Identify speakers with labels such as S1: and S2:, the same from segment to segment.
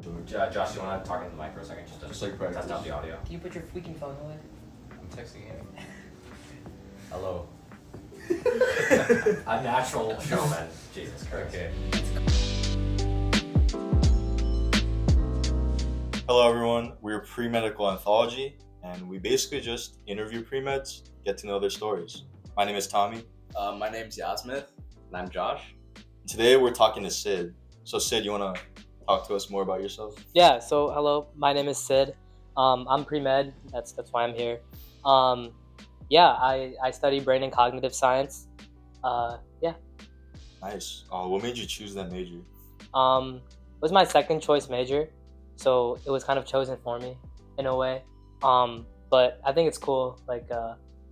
S1: Josh, you want to talk into the mic for a second? Just like test out the audio.
S2: Can you put your freaking phone away?
S3: I'm texting him. Hello.
S1: A natural showman. Jesus Christ.
S3: Okay.
S4: Hello everyone, we're Pre-Medical Anthology, and we basically just interview pre-meds, get to know their stories. My name is Tommy.
S3: My name's Yasmith.
S1: And I'm Josh.
S4: Today we're talking to Sid. So Sid, you want to talk to us more about yourself?
S2: Yeah, so hello, my name is Sid. I'm pre-med, that's why I'm here. I study brain and cognitive science.
S4: Nice. What made you choose that major?
S2: It was my second choice major, so it was kind of chosen for me in a way. But I think it's cool,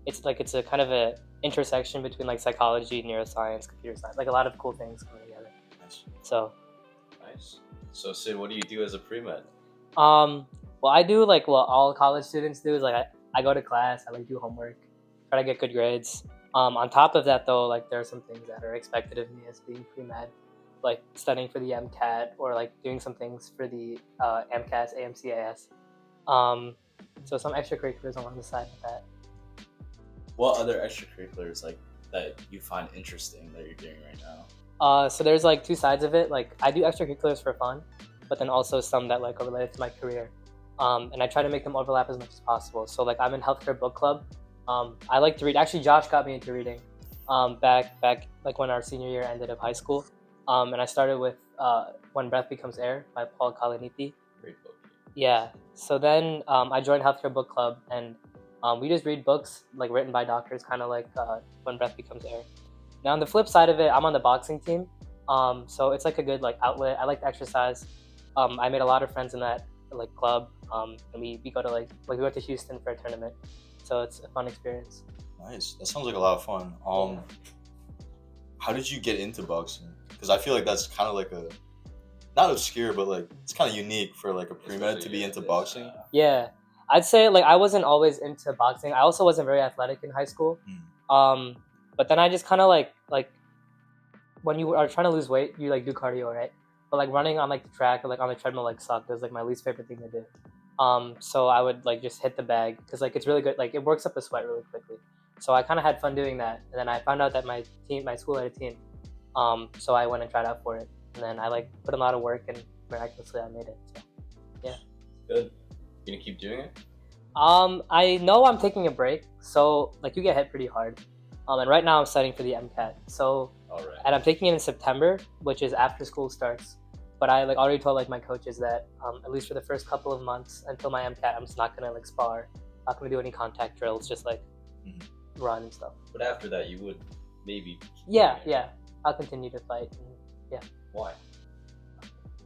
S2: it's a kind of a intersection between like psychology, neuroscience, computer science, like a lot of cool things coming together.
S4: Nice.
S2: So
S3: Nice. So Sid, what do you do as a pre-med?
S2: well, I do like what all college students do is like I go to class, I like do homework, try to get good grades. On top of that though, like there are some things that are expected of me as being pre-med, like studying for the MCAT or like doing some things for the MCAS, AMCAS. So some extracurriculars along the side of that.
S3: What other extracurriculars like that you find interesting that you're doing right now?
S2: So there's like two sides of it. Like I do extracurriculars for fun, but then also some that like are related to my career. And I try to make them overlap as much as possible. So like I'm in healthcare book club. I like to read. Actually, Josh got me into reading back like when our senior year ended of high school. And I started with When Breath Becomes Air by Paul Kalanithi.
S3: Great book.
S2: Yeah. So then I joined healthcare book club, and we just read books like written by doctors, kind of like When Breath Becomes Air. Now on the flip side of it, I'm on the boxing team. So it's like a good like outlet. I like to exercise. I made a lot of friends in that like club. And we go to like we went to Houston for a tournament. So it's a fun experience.
S4: Nice. That sounds like a lot of fun. How did you get into boxing? Because I feel like that's kind of like a, not obscure, but like it's kind of unique for like a pre-med to be into boxing.
S2: Yeah, I'd say like I wasn't always into boxing. I also wasn't very athletic in high school. But then I just kind of like when you are trying to lose weight, you like do cardio, right? But like running on like the track or like on the treadmill like sucked. It was like my least favorite thing to do. So I would like just hit the bag because like it's really good. Like it works up the sweat really quickly. So I kind of had fun doing that. And then I found out that my school had a team. So I went and tried out for it. And then I like put in a lot of work and miraculously I made it. So yeah.
S3: Good. You gonna keep doing it?
S2: I know I'm taking a break. So like you get hit pretty hard. And right now I'm studying for the MCAT. So
S3: All right.
S2: and I'm taking it in September, which is after school starts. But I like already told like my coaches that at least for the first couple of months until my MCAT, I'm just not gonna like spar, not gonna do any contact drills, just like run and stuff.
S3: But after that, you would maybe.
S2: Yeah, I'll continue to fight. And,
S3: Why?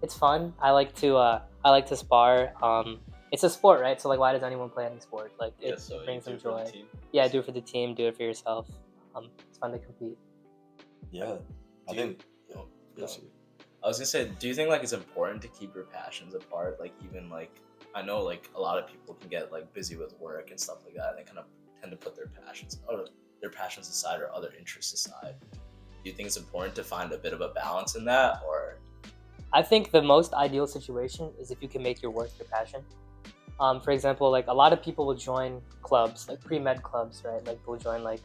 S2: it's fun. I like to spar. It's a sport, right? So like, why does anyone play any sport? Like
S3: Yeah.
S2: it
S3: So
S2: brings
S3: you
S2: them
S3: do it for the
S2: joy.
S3: team?
S2: Yeah, do it for the team, do it for yourself. It's fun to compete.
S4: Yeah. I
S3: Do you-
S4: think.
S3: Oh,
S4: Yes.
S3: I was gonna say, do you think like it's important to keep your passions apart? Like even like I know like a lot of people can get like busy with work and stuff like that, and they kind of tend to put their passions aside or other interests aside. Do you think it's important to find a bit of a balance in that, or?
S2: I think the most ideal situation is if you can make your work your passion. For example, like a lot of people will join clubs, like pre-med clubs, right? Like they'll join like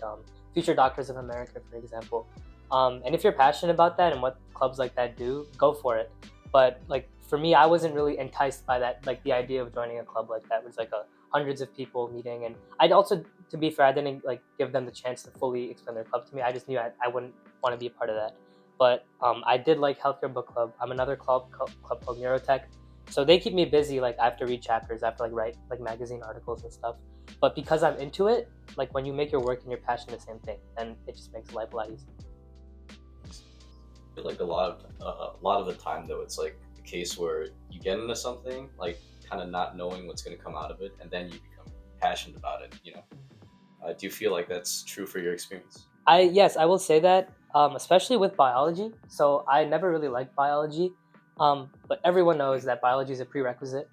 S2: Future Doctors of America, for example. And if you're passionate about that and what clubs like that do, go for it. But like for me, I wasn't really enticed by that, like the idea of joining a club like that was like hundreds of people meeting. And I'd also, to be fair, I didn't like give them the chance to fully explain their club to me. I just knew I wouldn't want to be a part of that. But I did like Healthcare Book Club. I'm another club called Neurotech. So they keep me busy. Like I have to read chapters, I have to like write like magazine articles and stuff. But because I'm into it, like when you make your work and your passion the same thing, then it just makes life a lot easier.
S5: I feel like a lot of the time though, it's like a case where you get into something like kind of not knowing what's going to come out of it, and then you become passionate about it. Do you feel like that's true for your experience?
S2: Yes, I will say that, especially with biology. So I never really liked biology, but everyone knows that biology is a prerequisite,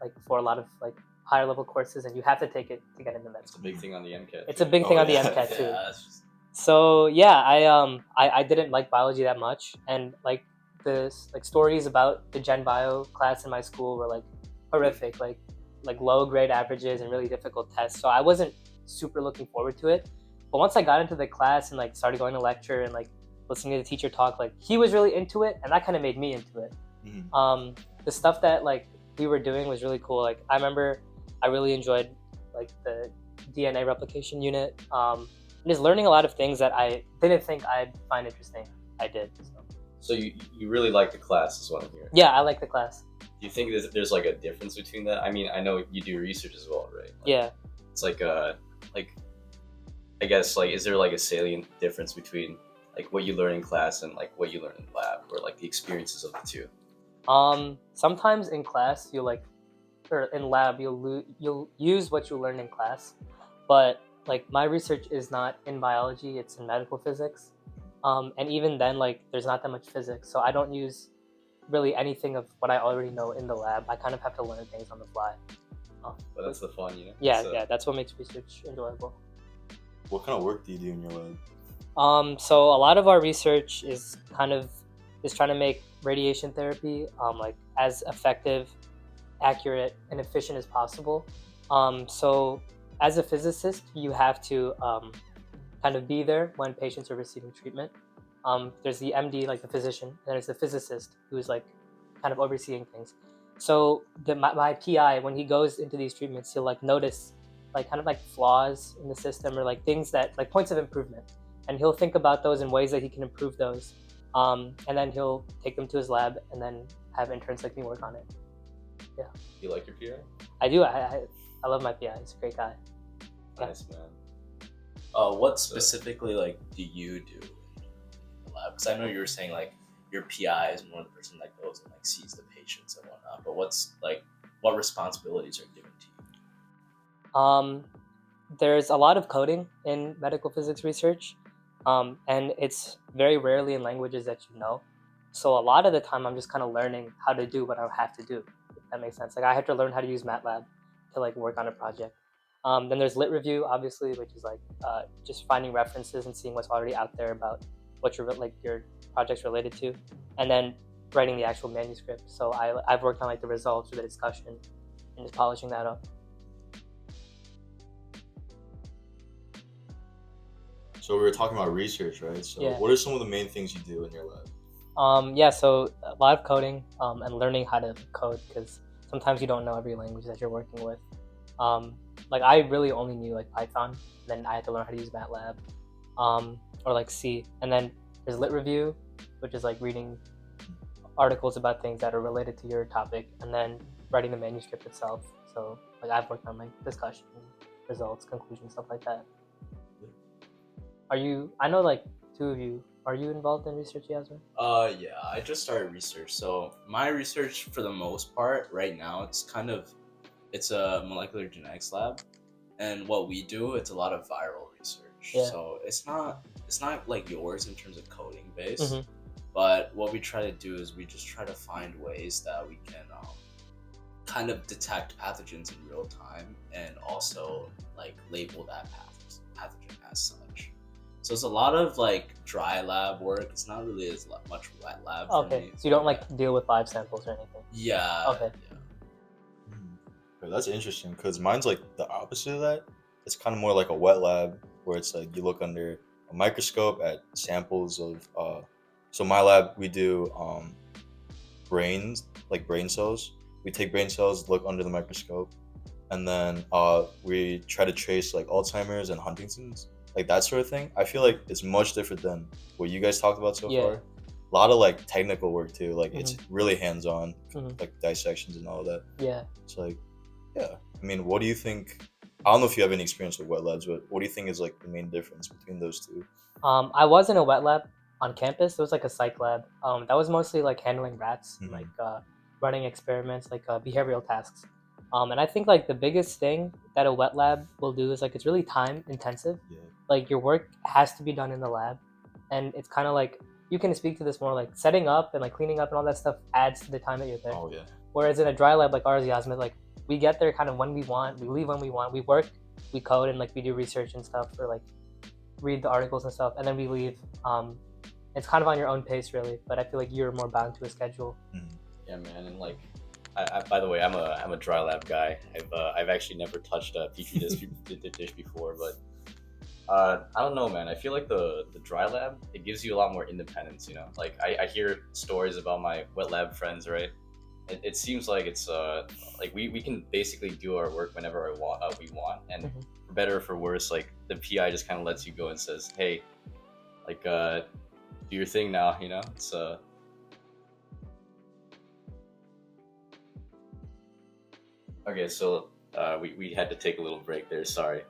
S2: like for a lot of like higher level courses, and you have to take it to get into med
S5: It's a
S2: school.
S5: big thing on the MCAT.
S2: It's a big thing on the
S4: yeah.
S2: MCAT too.
S3: Yeah, that's just
S2: So yeah, I didn't like biology that much, and like the like stories about the Gen Bio class in my school were like horrific, like low grade averages and really difficult tests. So I wasn't super looking forward to it. But once I got into the class and like started going to lecture and like listening to the teacher talk, like he was really into it, and that kind of made me into it. The stuff that like we were doing was really cool. Like I remember I really enjoyed like the DNA replication unit. And just learning a lot of things that I didn't think I'd find interesting. I did.
S5: So you really like the class is what I'm hearing.
S2: Yeah, I like the class.
S5: Do you think there's like a difference between that? I mean, I know you do research as well, right? Like,
S2: Yeah.
S5: It's like I guess like is there like a salient difference between like what you learn in class and like what you learn in lab, or like the experiences of the two?
S2: Sometimes in class or in lab you'll use what you learn in class, but like my research is not in biology, it's in medical physics. And even then, like there's not that much physics, so I don't use really anything of what I already know in the lab. I kind of have to learn things on the fly.
S5: But that's the fun, you know?
S2: Yeah, that's what makes research enjoyable.
S4: What kind of work do you do in your lab?
S2: So a lot of our research is trying to make radiation therapy like as effective, accurate, and efficient as possible. So as a physicist, you have to kind of be there when patients are receiving treatment. There's the MD, like the physician, and there's the physicist who's like kind of overseeing things. So my PI, when he goes into these treatments, he'll like notice like kind of like flaws in the system or like things that like points of improvement, and he'll think about those in ways that he can improve those. And then he'll take them to his lab and then have interns like me work on it. Yeah.
S5: You like your PI?
S2: I do. I love my PI. He's a great guy.
S5: Nice, man.
S3: What specifically like do you do in the lab? Because I know you were saying like your PI is more the person that goes and like sees the patients and whatnot. But what responsibilities are given to you?
S2: There's a lot of coding in medical physics research, and it's very rarely in languages that you know. So a lot of the time, I'm just kind of learning how to do what I have to do. If that makes sense. Like I have to learn how to use MATLAB to like work on a project. Then there's lit review, obviously, which is like just finding references and seeing what's already out there about what your project's related to, and then writing the actual manuscript. So I've worked on like the results or the discussion and just polishing that up.
S4: So we were talking about research, right? So
S2: Yeah.
S4: What are some of the main things you do in your lab?
S2: So a lot of coding and learning how to code, because sometimes you don't know every language that you're working with. Like I really only knew like Python, then I had to learn how to use MATLAB or like C. And then there's lit review, which is like reading articles about things that are related to your topic, and then writing the manuscript itself. So like I've worked on like discussion, results, conclusion, stuff like that. I know like two of you, are you involved in research, Yasmith?
S3: Yeah, I just started research. So my research for the most part right now, it's a molecular genetics lab. And what we do, it's a lot of viral research.
S2: Yeah.
S3: So it's not like yours in terms of coding based.
S2: Mm-hmm.
S3: But what we try to do is we just try to find ways that we can kind of detect pathogens in real time and also like label that pathogen as such. So it's a lot of like dry lab work. It's not really as much wet lab for
S2: Okay,
S3: me.
S2: so you don't like deal with live samples or anything?
S3: Yeah.
S2: Okay.
S3: Yeah.
S4: Okay, that's interesting because mine's like the opposite of that. It's kind of more like a wet lab where it's like you look under a microscope at samples of. So my lab we do brain cells. We take brain cells, look under the microscope, and then we try to trace like Alzheimer's and Huntington's, like that sort of thing. I feel like it's much different than what you guys talked about so
S2: Yeah.
S4: far. A lot of like technical work too. Like it's
S2: Mhm.
S4: really hands-on,
S2: Mhm.
S4: like dissections and all of that.
S2: Yeah.
S4: It's like, yeah. I mean, what do you think? I don't know if you have any experience with wet labs, but what do you think is like the main difference between those two?
S2: I was in a wet lab on campus. It was like a psych lab. That was mostly like handling rats,
S4: Mhm.
S2: like running experiments, like behavioral tasks. And I think like the biggest thing that a wet lab will do is like it's really time intensive.
S4: Yeah.
S2: Like your work has to be done in the lab, and it's kind of like you can speak to this more, like setting up and like cleaning up and all that stuff adds to the time that you're there.
S4: Oh yeah.
S2: Whereas in a dry lab like ours, Yasmith, like we get there kind of when we want, we leave when we want, we work, we code, and like we do research and stuff, or like read the articles and stuff, and then we leave. It's kind of on your own pace, really. But I feel like you're more bound to a schedule.
S5: Yeah, man, and like, by the way, I'm a dry lab guy. I've actually never touched a petri dish before, but I don't know, man. I feel like the dry lab, it gives you a lot more independence. You know, like I hear stories about my wet lab friends, right? It seems like it's like we can basically do our work whenever we want, and for better or for worse, like the PI just kind of lets you go and says, hey, like do your thing now. You know, it's Okay, so we had to take a little break there. Sorry.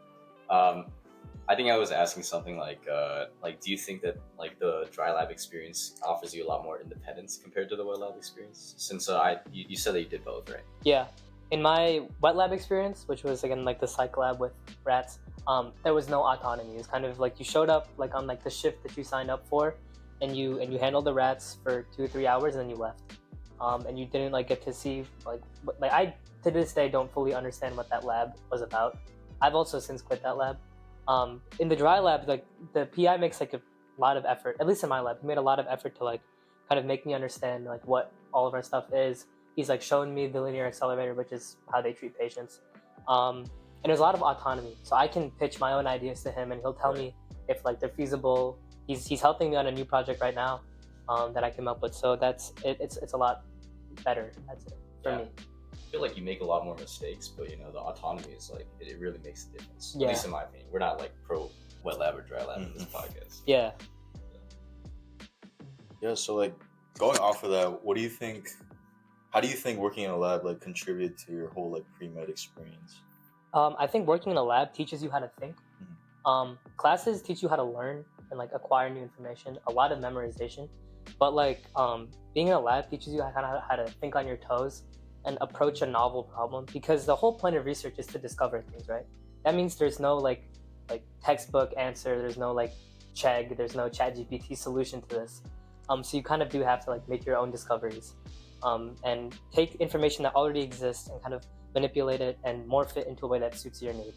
S5: I think I was asking something like do you think that like the dry lab experience offers you a lot more independence compared to the wet lab experience? Since you said that you did both, right?
S2: Yeah. In my wet lab experience, which was again like the psych lab with rats, there was no autonomy. It's kind of like you showed up like on like the shift that you signed up for, and you handled the rats for 2 or 3 hours, and then you left. And you didn't like get to see like I to this day don't fully understand what that lab was about. I've also since quit that lab. In the dry lab, like the PI makes like a lot of effort, at least in my lab, he made a lot of effort to like kind of make me understand like what all of our stuff is. He's like shown me the linear accelerator, which is how they treat patients. And there's a lot of autonomy. So I can pitch my own ideas to him and he'll tell me if like they're feasible. He's helping me on a new project right now that I came up with. So that's it's a lot better, I'd say, for me.
S5: I feel like you make a lot more mistakes, but you know the autonomy is like it really makes a difference.
S2: Yeah.
S5: At least in my opinion, we're not like pro wet lab or dry lab in this podcast.
S2: Yeah.
S4: Yeah. So like going off of that, what do you think? How do you think working in a lab like contributed to your whole like pre-med experience?
S2: I think working in a lab teaches you how to think. Classes teach you how to learn and like acquire new information. A lot of memorization, but like being in a lab teaches you how to think on your toes and approach a novel problem, because the whole point of research is to discover things, right? That means there's no like textbook answer, there's no like Chegg, there's no ChatGPT solution to this. So you kind of do have to like make your own discoveries and take information that already exists and kind of manipulate it and morph it into a way that suits your need.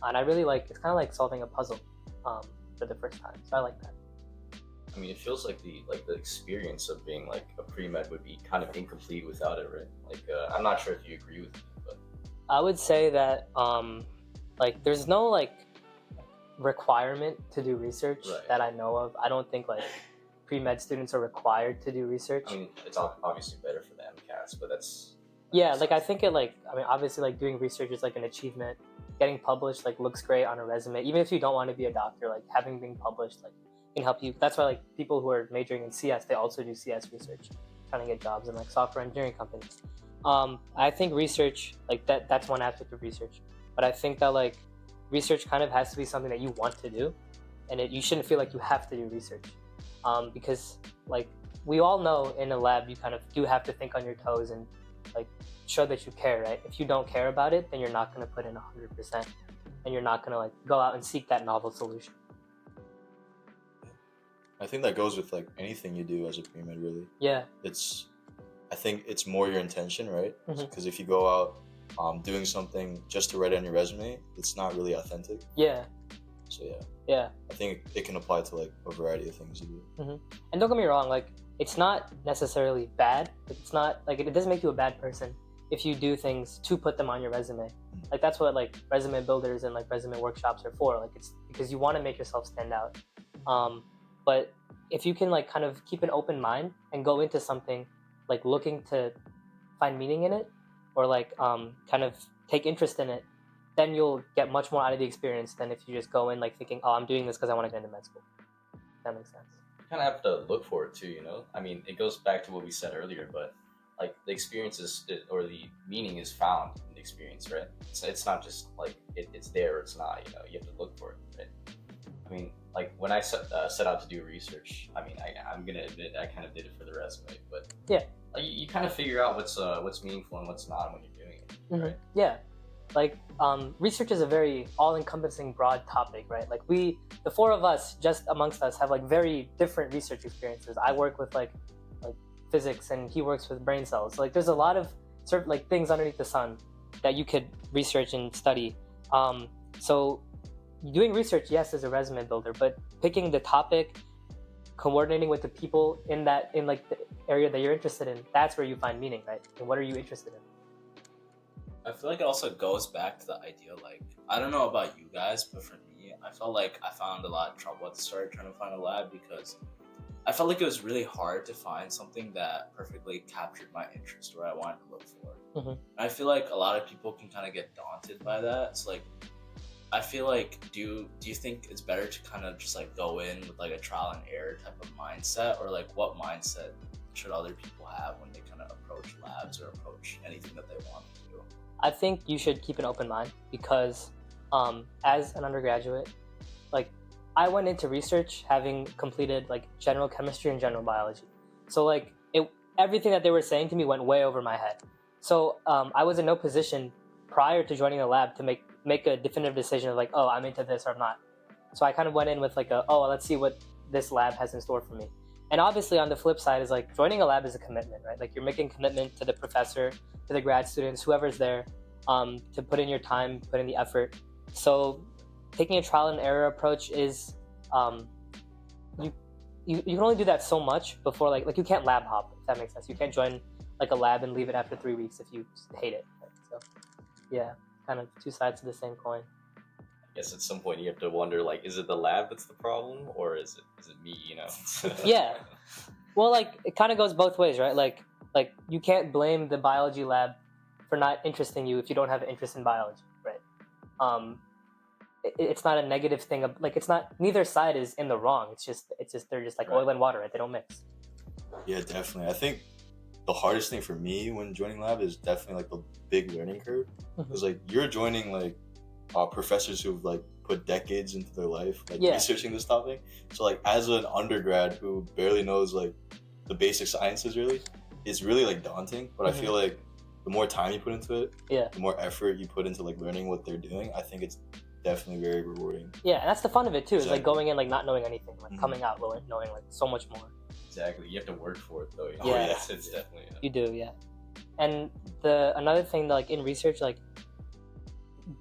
S2: And I really like, it's kind of like solving a puzzle for the first time. So I like that.
S5: I mean, it feels like the experience of being like a pre-med would be kind of incomplete without it, right? Like, I'm not sure if you agree with me, but
S2: I would say that like there's no like requirement to do research that I know of. I don't think like pre-med students are required to do research.
S5: I mean, it's obviously better for the MCAS, but that's
S2: like I think it like I mean obviously like doing research is like an achievement. Getting published like looks great on a resume, even if you don't want to be a doctor. Like having been published like can help you. That's why like people who are majoring in CS, they also do CS research, trying to get jobs in like software engineering companies. I think research like that's one aspect of research, but I think that like research kind of has to be something that you want to do, and you shouldn't feel like you have to do research, because like we all know in a lab you kind of do have to think on your toes and like show that you care, right? If you don't care about it, then you're not going to put in 100%, and you're not going to like go out and seek that novel solution.
S4: I think that goes with like anything you do as a pre-med, really.
S2: Yeah.
S4: I think it's more your intention, right? Because if you go out doing something just to write it on your resume, it's not really authentic.
S2: Yeah.
S4: So
S2: yeah,
S4: I think it can apply to like a variety of things you do.
S2: And don't get me wrong, like it's not necessarily bad. It's not like it doesn't make you a bad person if you do things to put them on your resume. Like that's what like resume builders and like resume workshops are for. Like it's because you want to make yourself stand out. But if you can like kind of keep an open mind and go into something like looking to find meaning in it, or like kind of take interest in it, then you'll get much more out of the experience than if you just go in like thinking, oh, I'm doing this because I want to get into med school. If that makes sense.
S5: You kind of have to look for it too, you know? I mean, it goes back to what we said earlier, but like the experience or the meaning is found in the experience, right? It's not just like it's there or it's not, you know? You have to look for it, right? I mean, like when I set out to do research, I mean, I'm gonna admit I kind of did it for the resume, but
S2: yeah,
S5: like, you kind of figure out what's meaningful and what's not when you're doing it, right?
S2: Yeah, like research is a very all-encompassing, broad topic, right? Like the four of us, just amongst us, have like very different research experiences. I work with like physics, and he works with brain cells. So, like there's a lot of sort of like things underneath the sun that you could research and study. So doing research, yes, is a resume builder, but picking the topic coordinating with the people in like the area that you're interested in, that's where you find meaning, right? And what are you interested in?
S3: I feel like it also goes back to the idea, like, I don't know about you guys, but for me, I felt like I found a lot of trouble at the start trying to find a lab because I felt like it was really hard to find something that perfectly captured my interest or what I wanted to look for.
S2: Mhm.
S3: And I feel like a lot of people can kind of get daunted by that. So, like, I feel like, do you think it's better to kind of just, like, go in with, like, a trial and error type of mindset? Or, like, what mindset should other people have when they kind of approach labs or approach anything that they want to do?
S2: I think you should keep an open mind because as an undergraduate, like I went into research having completed like general chemistry and general biology. So like everything that they were saying to me went way over my head. So I was in no position prior to joining the lab to make a definitive decision of like, oh, I'm into this or I'm not. So I kind of went in with like let's see what this lab has in store for me. And obviously on the flip side is like joining a lab is a commitment, right? Like you're making commitment to the professor, to the grad students, whoever's there, to put in your time, put in the effort. So taking a trial and error approach is you can only do that so much before like you can't lab hop, if that makes sense. You can't join like a lab and leave it after 3 weeks if you hate it. Right? So yeah, kind of two sides to the same coin.
S5: I guess at some point you have to wonder, like, is it the lab that's the problem, or is it me? You know?
S2: Yeah. Well, like it kind of goes both ways, right? Like you can't blame the biology lab for not interesting you if you don't have an interest in biology, right? It's not a negative thing. Like it's not, neither side is in the wrong. It's just they're just like
S5: Right.
S2: oil and water, right? They don't mix.
S4: Yeah, definitely. I think the hardest thing for me when joining lab is definitely like the big learning curve. Because like you're joining like professors who've like put decades into their life like researching this topic. So like as an undergrad who barely knows like the basic sciences really, it's really like daunting. But I feel like the more time you put into it, the more effort you put into like learning what they're doing, I think it's definitely very rewarding.
S2: Yeah, and that's the fun of it too. Is like
S4: Exactly.
S2: going in like not knowing anything, like coming out knowing like so much more.
S5: Exactly. You have to work for it, though. You know?
S2: Yeah.
S5: It's definitely.
S2: You do, yeah. And another thing, like in research, like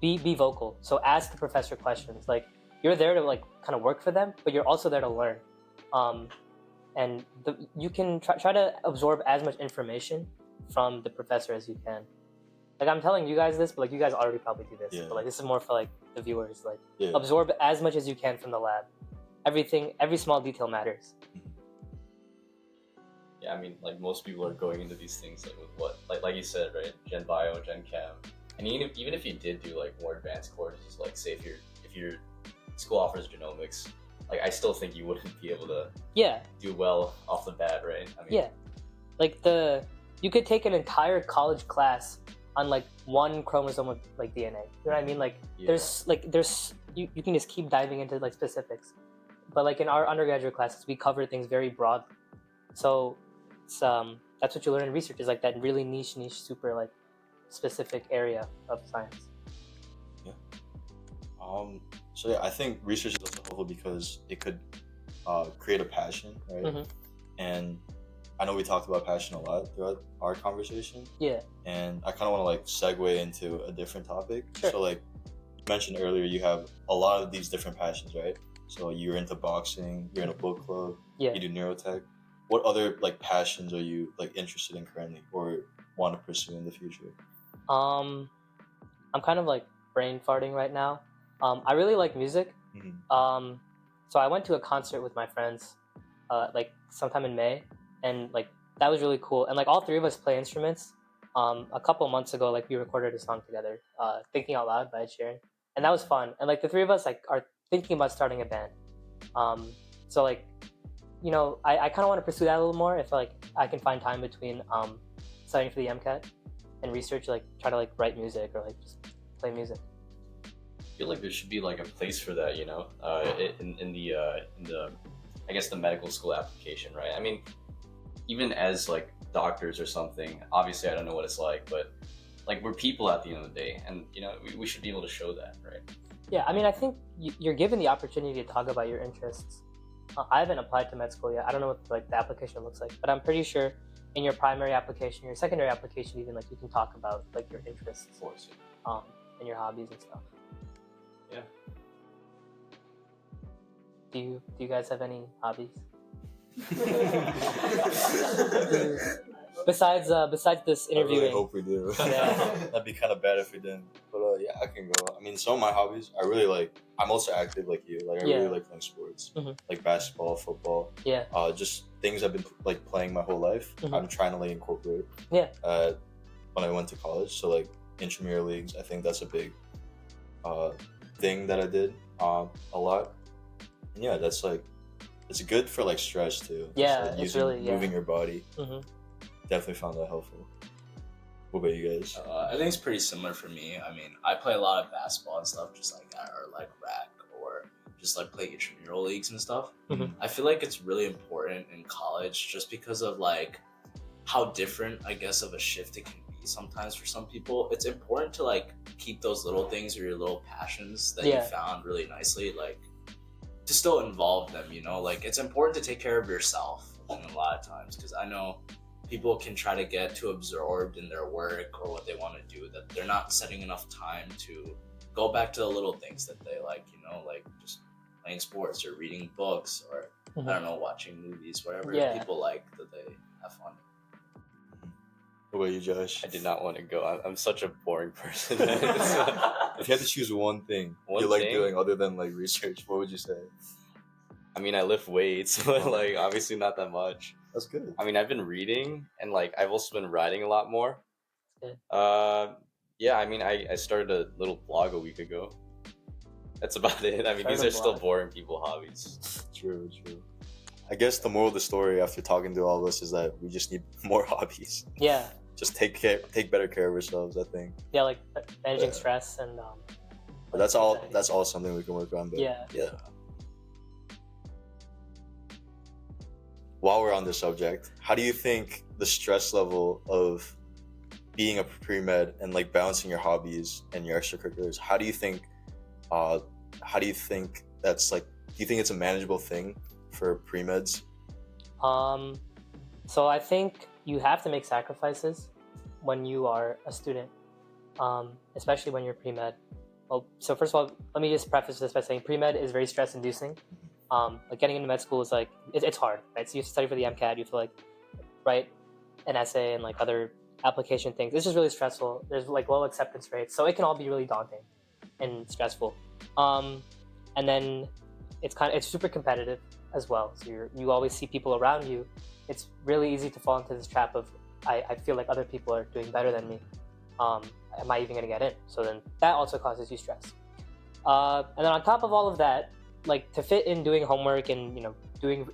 S2: be vocal. So ask the professor questions. Like you're there to like kind of work for them, but you're also there to learn. And you can try to absorb as much information from the professor as you can. Like I'm telling you guys this, but like you guys already probably do this.
S4: Yeah.
S2: But like this is more for like the viewers. Like
S4: Yeah.
S2: absorb as much as you can from the lab. Every small detail matters.
S5: Yeah, I mean, like most people are going into these things like with what, like you said, right? Gen Bio, Gen Chem, and even if you did do like more advanced courses, like say if your school offers genomics, like I still think you wouldn't be able to do well off the bat, right? I mean,
S2: like you could take an entire college class on like one chromosome of like DNA. You know what I mean? Like there's you can just keep diving into like specifics, but like in our undergraduate classes, we cover things very broadly. So it's, that's what you learn in research is like that really niche, super like specific area of science.
S4: Yeah. So yeah, I think research is also helpful because it could create a passion, right? And I know we talked about passion a lot throughout our conversation.
S2: Yeah.
S4: And I kind of want to like segue into a different topic.
S2: Sure.
S4: So like you mentioned earlier, you have a lot of these different passions, right? So you're into boxing, you're in a book club, you do neurotech. What other like passions are you like interested in currently or want to pursue in the future?
S2: I'm kind of like brain farting right now. I really like music. So I went to a concert with my friends like sometime in May, and like that was really cool. And like all three of us play instruments. A couple months ago, like we recorded a song together, "Thinking Out Loud" by Ed Sheeran, and that was fun. And like the three of us like are thinking about starting a band. So like, you know, I kind of want to pursue that a little more if like I can find time between studying for the MCAT and research, like try to like write music or like just play music.
S5: I feel like there should be like a place for that, you know, in the I guess the medical school application, right? I mean, even as like doctors or something, obviously I don't know what it's like, but like we're people at the end of the day, and you know we should be able to show that, right?
S2: Yeah, I mean, I think you're given the opportunity to talk about your interests. I haven't applied to med school yet. I don't know what like the application looks like, but I'm pretty sure in your primary application, your secondary application, even like you can talk about like your interests,
S5: Of course.
S2: and your hobbies and stuff.
S5: Yeah.
S2: Do you guys have any hobbies? Besides this
S4: I really
S2: interviewing,
S4: hope we do.
S2: Yeah.
S4: That'd be kind of bad if we didn't. But yeah, I can go. I mean, some of my hobbies, I really like. I'm also active like you. Like I
S2: Yeah.
S4: really like playing sports,
S2: Mhm.
S4: like basketball, football.
S2: Yeah.
S4: Just things I've been like playing my whole life.
S2: Mhm.
S4: I'm trying to like incorporate.
S2: Yeah.
S4: When I went to college, so like intramural leagues, I think that's a big thing that I did a lot. And yeah, that's like it's good for like stress too.
S2: Yeah,
S4: Just, like,
S2: it's really, yeah.
S4: moving your body.
S2: Mhm.
S4: Definitely found that helpful. What about you guys?
S3: I think it's pretty similar for me. I mean, I play a lot of basketball and stuff, just like that, or like rec, or just like play intramural leagues and stuff.
S2: Mhm.
S3: I feel like it's really important in college, just because of like how different, I guess, of a shift it can be sometimes for some people. It's important to like keep those little things or your little passions that
S2: Yeah.
S3: you found really nicely, like to still involve them. You know, like it's important to take care of yourself a lot of times, because I know people can try to get too absorbed in their work or what they want to do that they're not setting enough time to go back to the little things that they like, you know, like just playing sports or reading books or I don't know, watching movies, whatever
S2: Yeah.
S3: people like that they have fun.
S4: What about you, Josh?
S5: I did not want to go. I'm such a boring person.
S4: If you had to choose one thing
S5: One
S4: you like
S5: thing?
S4: doing other than like research, what would you say?
S5: I mean, I lift weights, but like obviously not that much.
S4: That's good.
S5: I mean, I've been reading and like I've also been writing a lot more.
S2: Good.
S5: Yeah, I mean, I started a little blog a week ago. That's about it. I mean,
S2: Started
S5: these
S2: a
S5: are still
S2: blog.
S5: boring people hobbies.
S4: True. I guess the moral of the story after talking to all of us is that we just need more hobbies.
S2: Yeah.
S4: Just take better care of ourselves, I think.
S2: Yeah, like managing
S4: Yeah.
S2: stress and
S4: But that's all something we can work on. But
S2: Yeah.
S4: While we're on this subject, how do you think the stress level of being a pre-med and like balancing your hobbies and your extracurriculars, how do you think that's like, do you think it's a manageable thing for pre-meds?
S2: So I think you have to make sacrifices when you are a student, especially when you're pre-med. Well, so first of all, let me just preface this by saying pre-med is very stress-inducing. Like getting into med school is like it's hard, right? So you have to study for the MCAT, you have to like write an essay and like other application things. It's just really stressful. There's like low acceptance rates, so it can all be really daunting and stressful. And then it's super competitive as well. So you always see people around you. It's really easy to fall into this trap of I feel like other people are doing better than me. Am I even gonna get in? So then that also causes you stress. And then on top of all of that, like to fit in doing homework and doing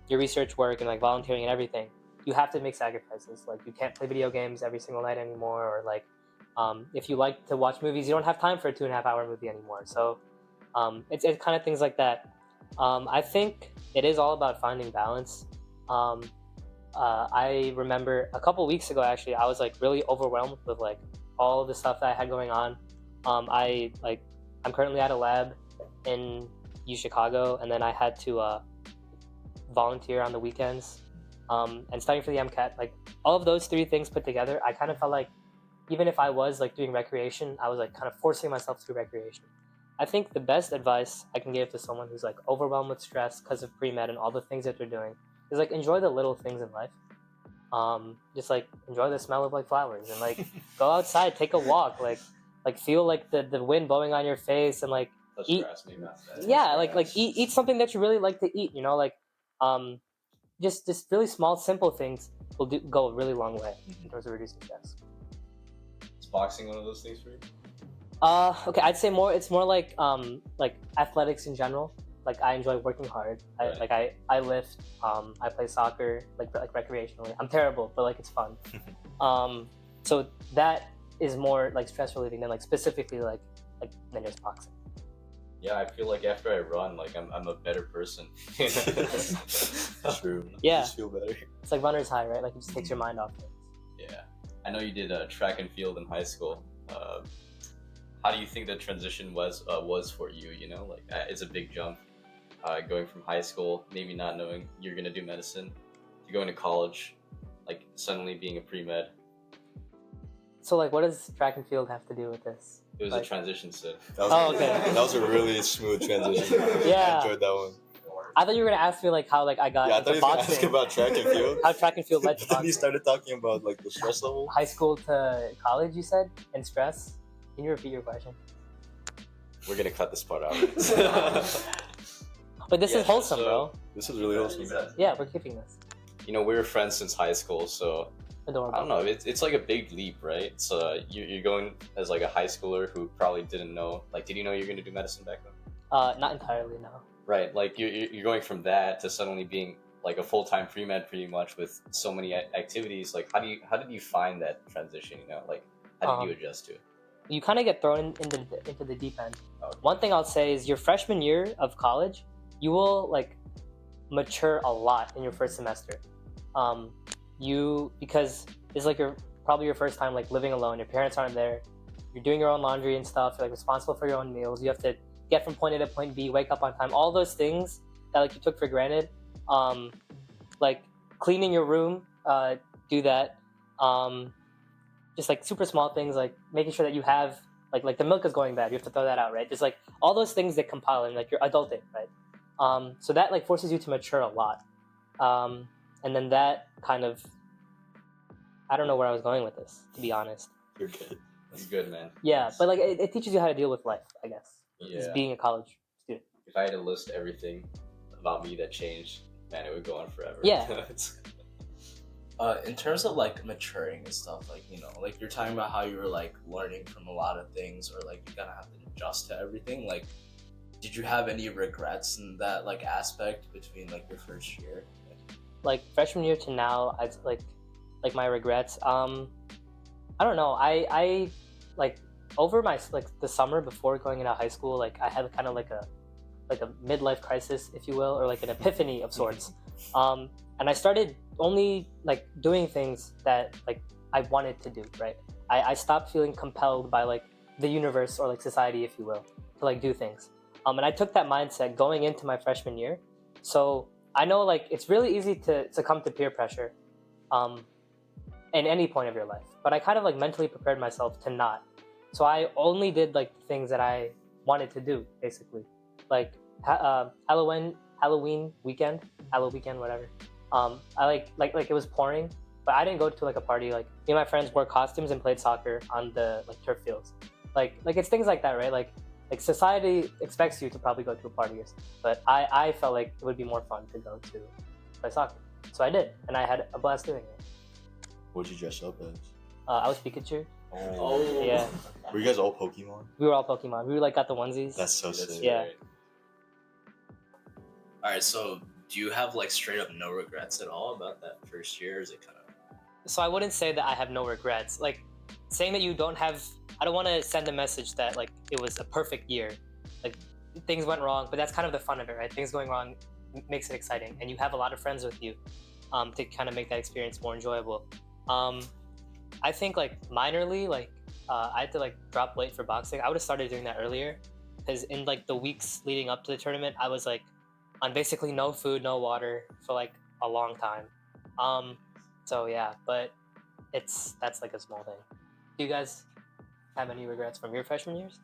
S2: your research work and like volunteering and everything, you have to make sacrifices. Like you can't play video games every single night anymore, or like if you like to watch movies, you don't have time for a 2.5 hour movie anymore. So it's kind of things like that. I think it is all about finding balance. I remember a couple weeks ago, actually, I was like really overwhelmed with like all of the stuff that I had going on. I'm currently at a lab in Chicago, and then I had to volunteer on the weekends and studying for the MCAT. Like all of those three things put together, I kind of felt like even if I was like doing recreation, I was like kind of forcing myself through recreation. I think the best advice I can give to someone who's like overwhelmed with stress because of pre-med and all the things that they're doing is like enjoy the little things in life. Just like enjoy the smell of like flowers and like go outside, take a walk, like feel like the wind blowing on your face and like
S5: Touch
S2: eat.
S5: grass, maybe not that.
S2: Yeah, like eat something that you really like to eat. Like just really small simple things will go a really long way in terms of reducing stress.
S5: Is boxing one of those things for you?
S2: Okay, I'd say it's more like athletics in general. Like I enjoy working hard.
S5: Right.
S2: I lift. I play soccer like recreationally. I'm terrible, but like it's fun. So that is more like stress relieving than like specifically like than just boxing.
S5: Yeah, I feel like after I run, like I'm a better person.
S4: True.
S2: Yeah.
S4: You just feel better.
S2: It's like runner's high, right? Like it just takes your mind off things.
S5: Yeah, I know you did track and field in high school. How do you think the transition was for you? Like it's a big jump, going from high school, maybe not knowing you're gonna do medicine, to going to college, like suddenly being a pre-med.
S2: So like, what does track and field have to do with this?
S5: It was
S2: Like-
S5: a transition, Sid.
S4: That was
S2: Oh, okay.
S4: That was a really smooth transition.
S2: Yeah.
S4: I enjoyed that one.
S2: I thought you were gonna ask me like how like I got
S4: Yeah, I
S2: into
S4: thought he was gonna ask
S2: boxing.
S4: about track and field.
S2: How track and field led to
S4: Then he
S2: boxing.
S4: started talking about like the stress level.
S2: High school to college, you said, and stress. Can you repeat your question?
S5: We're gonna cut this part out.
S2: But this
S5: Yeah,
S2: is wholesome,
S5: so-
S2: bro.
S4: This is really awesome.
S2: Yeah, we're keeping this.
S5: You know, we were friends since high school, so
S2: Adorable.
S5: I don't know. It's like a big leap, right? So you're going as like a high schooler who probably didn't know. Like, did you know you're gonna do medicine back then?
S2: Not entirely, no.
S5: Right. Like you're going from that to suddenly being like a full-time pre-med pretty much with so many activities. Like, how did you find that transition? You know, like how did you adjust to it?
S2: You kind of get thrown into the deep end.
S5: Okay.
S2: One thing I'll say is your freshman year of college, you will like mature a lot in your first semester. Because it's like probably your first time like living alone. Your parents aren't there. You're doing your own laundry and stuff. You're like responsible for your own meals. You have to get from point A to point B, wake up on time. All those things that like you took for granted. Like cleaning your room, do that. Just like super small things like making sure that you have like the milk is going bad. You have to throw that out, right? Just like all those things that compile and like you're adulting, right? So that like forces you to mature a lot. And then that kind of, I don't know where I was going with this, to be honest.
S4: You're good.
S5: That's good, man.
S2: Yeah, but like it teaches you how to deal with life, I guess. Just
S5: Yeah.
S2: being a college student.
S5: If I had to list everything about me that changed, man, it would go on forever.
S2: Yeah.
S3: In terms of like maturing and stuff, like, you know, like you're talking about how you were like learning from a lot of things, or like you kind of have to adjust to everything. Like, did you have any regrets in that like aspect between like your first year?
S2: Like freshman year to now, I like my regrets. I don't know. I like over my like the summer before going into high school, like I had kind of like a midlife crisis, if you will, or like an epiphany of sorts. And I started only like doing things that like I wanted to do, right? I stopped feeling compelled by like the universe or like society, if you will, to like do things. And I took that mindset going into my freshman year. So I know like it's really easy to succumb to peer pressure in any point of your life, but I kind of like mentally prepared myself to not. So I only did like the things that I wanted to do, basically, like Halloween weekend, whatever. I like it was pouring, but I didn't go to like a party. Like me and my friends wore costumes and played soccer on the like turf fields. Like it's things like that, right? Like society expects you to probably go to a party or something, but I felt like it would be more fun to go to play soccer. So I did, and I had a blast doing it.
S4: What'd you dress up as?
S2: I was Pikachu.
S3: Oh.
S2: Yeah.
S4: Were you guys all Pokemon?
S2: We were all Pokemon. We like got the onesies.
S4: That's so sick.
S2: Yeah.
S3: All right, so do you have like straight up no regrets at all about that first year? Or is it kind of
S2: So I wouldn't say that I have no regrets. Like saying that you don't have, I don't want to send a message that like it was a perfect year. Like things went wrong, but that's kind of the fun of it, right? Things going wrong makes it exciting, and you have a lot of friends with you to kind of make that experience more enjoyable. I think like minorly, like I had to like drop weight for boxing. I would have started doing that earlier, because in like the weeks leading up to the tournament, I was like on basically no food, no water for like a long time. So yeah, but that's like a small thing. Do you guys have any regrets from your freshman years?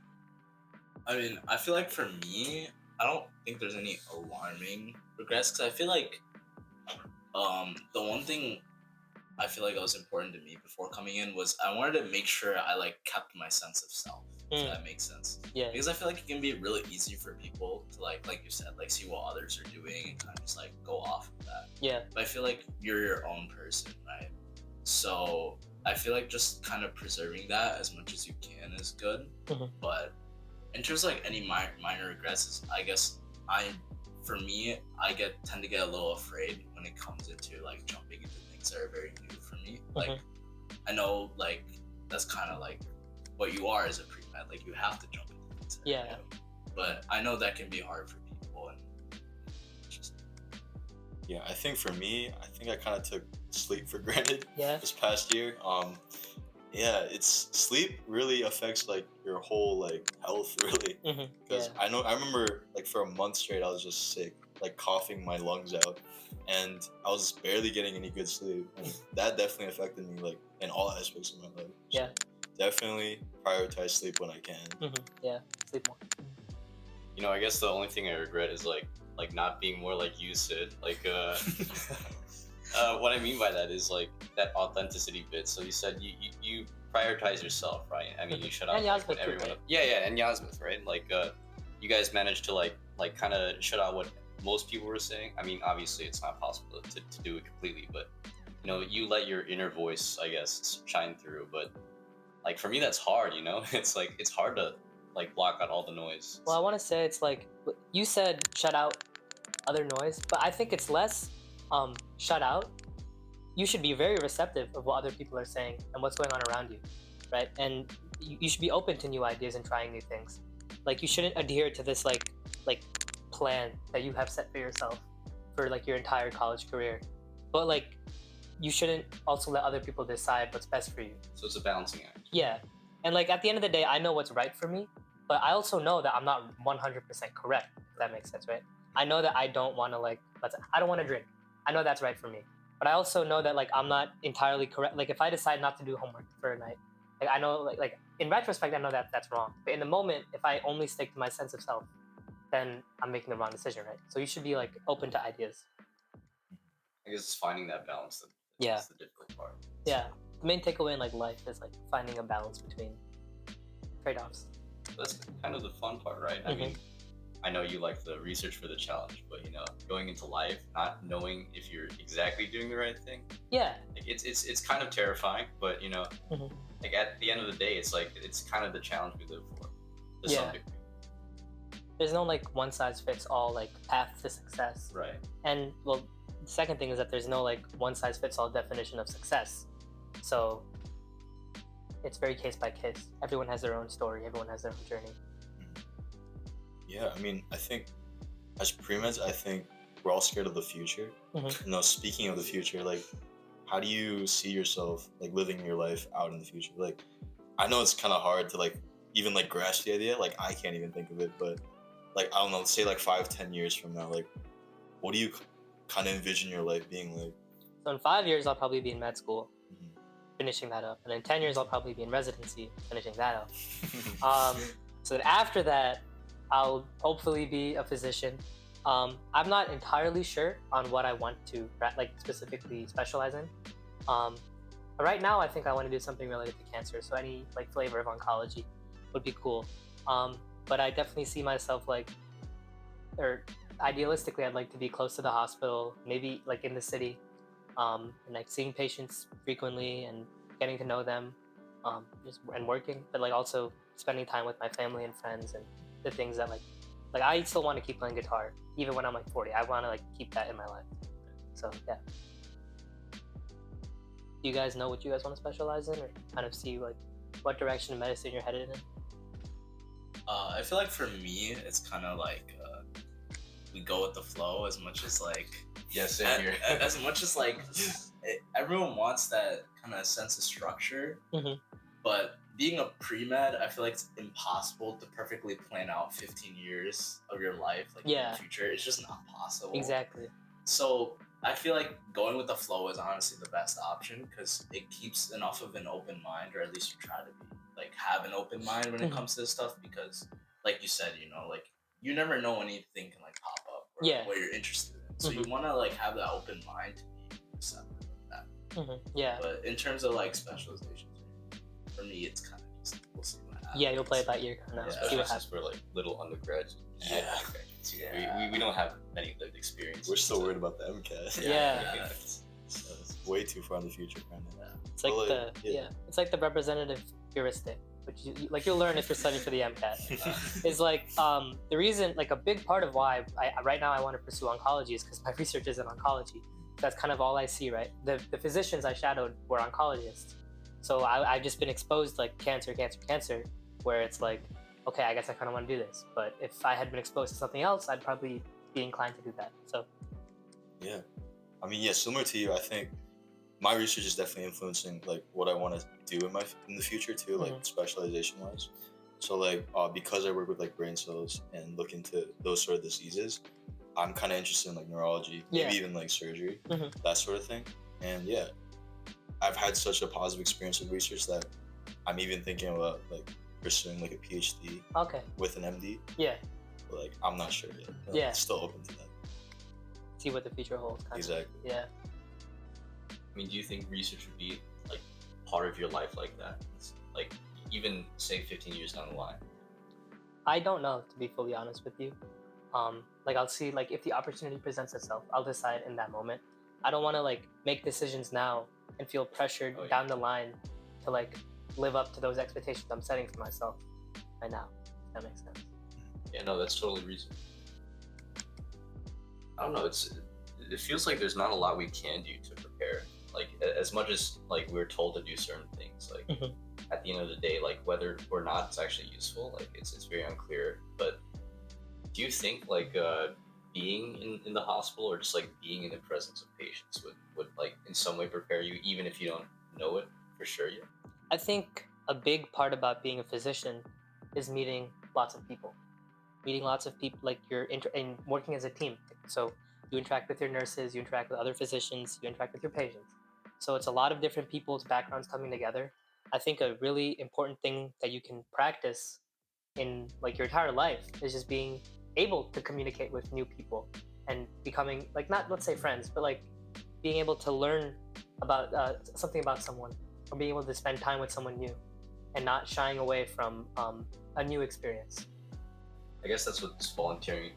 S3: I mean, I feel like for me, I don't think there's any alarming regrets, because I feel like the one thing I feel like that was important to me before coming in was I wanted to make sure I like kept my sense of self. If that makes sense.
S2: Yeah.
S3: Because I feel like it can be really easy for people to like you said, like see what others are doing and kind of just like go off of that.
S2: Yeah.
S3: But I feel like you're your own person, right? So I feel like just kind of preserving that as much as you can is good.
S2: Mm-hmm.
S3: But in terms of like any minor regrets, is I guess for me, I tend to get a little afraid when it comes into like jumping into things that are very new for me. Like I know like that's kind of like what you are as a pre-med, like you have to jump into things that are new. But I know that can be hard for people, and just
S4: Yeah, I think for me, I think I kind of took sleep for granted
S2: this
S4: past year. Yeah, it's sleep really affects like your whole like health really. Because I remember like for a month straight I was just sick, like coughing my lungs out, and I was barely getting any good sleep. And that definitely affected me like in all aspects of my life. So definitely prioritize sleep when I can.
S2: Yeah, sleep more.
S5: You know, I guess the only thing I regret is like like not being more like you, Sid. Like what I mean by that is like that authenticity bit. So you said you prioritize yourself, right? I mean, you shut out
S2: And
S5: like,
S2: Yasmith
S5: what
S2: too,
S5: everyone.
S2: right?
S5: Yeah, and Yasmith, right? Like you guys managed to like kind of shut out what most people were saying. I mean, obviously it's not possible to do it completely, but you know, you let your inner voice, I guess, shine through. But like for me, that's hard. You know, it's like it's hard to like block out all the noise.
S2: Well, I want to say it's like you said, shut out other noise, but I think it's less shut out. You should be very receptive of what other people are saying and what's going on around you, right? And you should be open to new ideas and trying new things. Like you shouldn't adhere to this like plan that you have set for yourself for like your entire college career, but like you shouldn't also let other people decide what's best for you.
S5: So it's a balancing act.
S2: Yeah, and like at the end of the day, I know what's right for me, but I also know that I'm not 100% correct. If that makes sense, right? I know that I don't want to I don't want to drink. I know that's right for me, but I also know that like I'm not entirely correct. Like if I decide not to do homework for a night, like I know like in retrospect I know that that's wrong. But in the moment, if I only stick to my sense of self, then I'm making the wrong decision, right? So you should be like open to ideas.
S5: I guess it's finding that balance
S2: Yeah.
S5: that's the difficult part.
S2: Yeah, the main takeaway in like life is like finding a balance between trade-offs.
S5: That's kind of the fun part, right? I mean, I know you like the research for the challenge, but you know, going into life, not knowing if you're exactly doing the right thing,
S2: Yeah,
S5: like it's kind of terrifying. But you know,
S2: Mhm.
S5: like at the end of the day, it's like it's kind of the challenge we live for, to some
S2: Yeah.
S5: degree.
S2: there's no like one size fits all like path to success.
S5: Right.
S2: And well, the second thing is that there's no like one size fits all definition of success. So it's very case by case. Everyone has their own story. Everyone has their own journey.
S4: Yeah, I mean, I think as pre-meds, I think we're all scared of the future.
S2: Mhm.
S4: You know, speaking of the future, like, how do you see yourself like living your life out in the future? Like, I know it's kind of hard to like even like grasp the idea. Like, I can't even think of it, but like I don't know, say like 5-10 years from now, like, what do you kind of envision your life being like?
S2: So in 5 years, I'll probably be in med school,
S4: Mhm.
S2: finishing that up. And in 10 years, I'll probably be in residency, finishing that up. So that after that, I'll hopefully be a physician. I'm not entirely sure on what I want to like specifically specialize in. But right now, I think I want to do something related to cancer. So any like flavor of oncology would be cool. But I definitely see myself like, or idealistically, I'd like to be close to the hospital, maybe like in the city, and like seeing patients frequently and getting to know them, and working, but like also spending time with my family and friends and the things that like I still want to keep playing guitar even when I'm like 40. I want to like keep that in my life. So yeah. Do you guys know what you guys want to specialize in, or kind of see like what direction of medicine you're headed in?
S3: I feel like for me, it's kind of like we go with the flow as much as like
S5: Same here.
S3: as much as like everyone wants that kind of sense of structure,
S2: Mhm.
S3: but being a pre-med, I feel like it's impossible to perfectly plan out 15 years of your life like in
S2: Yeah.
S3: the future. It's just not possible.
S2: Exactly.
S3: So I feel like going with the flow is honestly the best option because it keeps enough of an open mind, or at least you try to be like have an open mind when it
S2: Mhm.
S3: comes to this stuff. Because, like you said, you know, like you never know when anything can like pop up or
S2: Yeah.
S3: what you're interested in. So you want to like have that open mind to be receptive of that.
S2: Yeah.
S3: But in terms of like specializations, for me, it's kind of just we'll see what happens.
S2: Yeah, you'll play it by ear kind of.
S3: Yeah.
S2: See
S5: Especially
S2: what
S5: since
S2: happens.
S5: we're like little undergraduates.
S3: Yeah.
S5: Undergraduates.
S3: Yeah.
S5: We don't have many lived experience.
S4: We're still worried about the MCAT.
S2: Yeah.
S4: So it's way too far in the future, kind of.
S2: It's like
S4: Well,
S2: the
S4: yeah.
S2: it's like the representative heuristic, which like you'll learn if you're studying for the MCAT. Is like the reason, like a big part of why I right now I want to pursue oncology is because my research is in oncology. That's kind of all I see, right? The physicians I shadowed were oncologists, so I've just been exposed like cancer, where it's like, okay, I guess I kind of want to do this. But if I had been exposed to something else, I'd probably be inclined to do that. So
S4: Yeah, I mean, yeah, similar to you, I think my research is definitely influencing like what I want to do in the future too, like specialization wise. So like because I work with like brain cells and look into those sort of diseases, I'm kind of interested in like neurology, maybe even like surgery, that sort of thing. And yeah, I've had such a positive experience with research that I'm even thinking about like pursuing like a PhD
S2: okay,
S4: with an MD.
S2: yeah,
S4: But, like I'm not sure yet.
S2: Yeah.
S4: Still open to that.
S2: see what the future holds. Kind of.
S4: Exactly.
S2: Yeah.
S5: I mean, do you think research would be like part of your life like that? It's, like even say 15 years down the line.
S2: I don't know, to be fully honest with you. Like I'll see, like if the opportunity presents itself, I'll decide in that moment. I don't want to like make decisions now and feel pressured down the line to like live up to those expectations I'm setting for myself right now. If that makes sense.
S5: Yeah, no, that's totally reasonable. I don't know. It feels like there's not a lot we can do to prepare. Like as much as like we're told to do certain things, like at the end of the day, like whether or not it's actually useful, like it's very unclear. But do you think like being in the hospital or just like being in the presence of patients would like in some way prepare you, even if you don't know it for sure yet?
S2: I think a big part about being a physician is meeting lots of people. Meeting lots of people, like you're and working as a team. So you interact with your nurses, you interact with other physicians, you interact with your patients. So it's a lot of different people's backgrounds coming together. I think a really important thing that you can practice in like your entire life is just being able to communicate with new people and becoming like, not let's say friends, but like being able to learn about something about someone, or being able to spend time with someone new and not shying away from a new experience.
S5: I guess that's what volunteering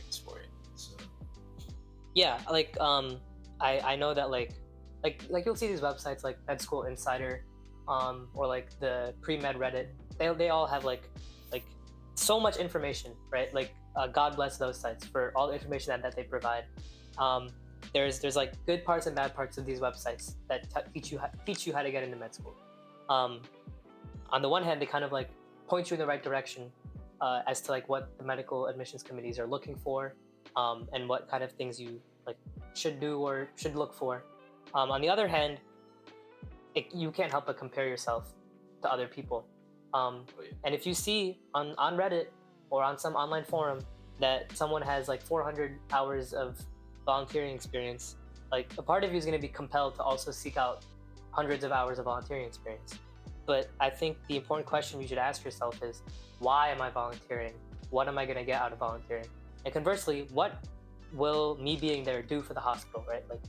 S5: is for you. So.
S2: Yeah, like I know that like you'll see these websites like Med School Insider, or like the Pre-Med Reddit. They all have like so much information, right? Like God bless those sites for all the information that they provide. There's like good parts and bad parts of these websites that teach you how to get into med school. On the one hand, they kind of like point you in the right direction as to like what the medical admissions committees are looking for, and what kind of things you like should do or should look for. On the other hand, you can't help but compare yourself to other people. And if you see on Reddit or on some online forum that someone has like 400 hours of volunteering experience, like a part of you is going to be compelled to also seek out hundreds of hours of volunteering experience. But I think the important question you should ask yourself is, why am I volunteering? What am I going to get out of volunteering? And conversely, what will me being there do for the hospital, right? Like,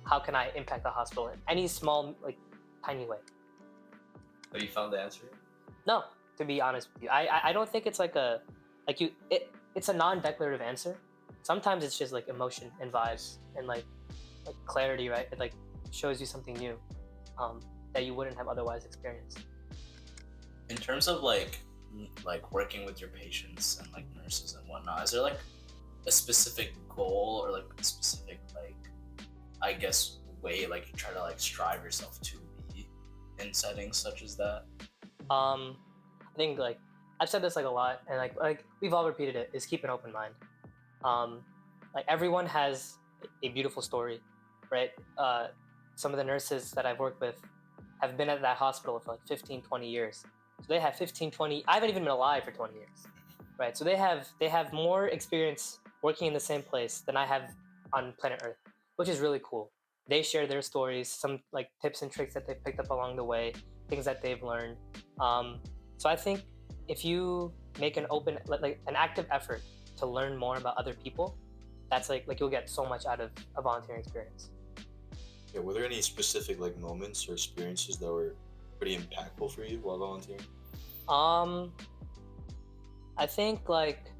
S2: how can I impact the hospital in any small, like, tiny way?
S5: Have you found the answer?
S2: No, to be honest with you, I don't think it's like it's a non-declarative answer. Sometimes it's just like emotion and vibes and like clarity, right? It like shows you something new that you wouldn't have otherwise experienced.
S3: In terms of like working with your patients and like nurses and whatnot, is there like a specific goal or like a specific like I guess way like you try to like strive yourself to be in settings such as that?
S2: I think like I've said this like a lot, and like we've all repeated it, is keep an open mind. Like everyone has a beautiful story, right? Some of the nurses that I've worked with have been at that hospital for like 15, 20 years. So they have 15, 20, I haven't even been alive for 20 years, right? So they have more experience working in the same place than I have on planet Earth, which is really cool. They share their stories, some like tips and tricks that they picked up along the way, things that they've learned. So I think if you make an open, like an active effort to learn more about other people, that's like you'll get so much out of a volunteering experience.
S4: Yeah, were there any specific like moments or experiences that were pretty impactful for you while volunteering?
S2: I think like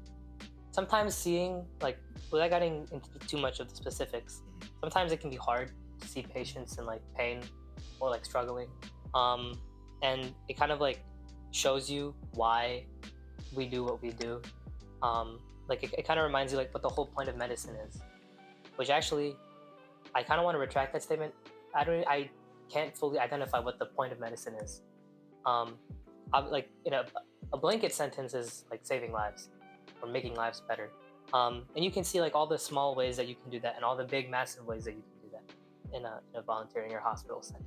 S2: sometimes seeing like, without getting into too much of the specifics, sometimes it can be hard to see patients in like pain or like struggling. And it kind of like shows you why we do what we do. Like it kind of reminds you like what the whole point of medicine is, which actually I kind of want to retract that statement. I can't fully identify what the point of medicine is. Like in a blanket sentence is like saving lives or making lives better. And you can see like all the small ways that you can do that and all the big massive ways that you can do that in a volunteering or hospital setting.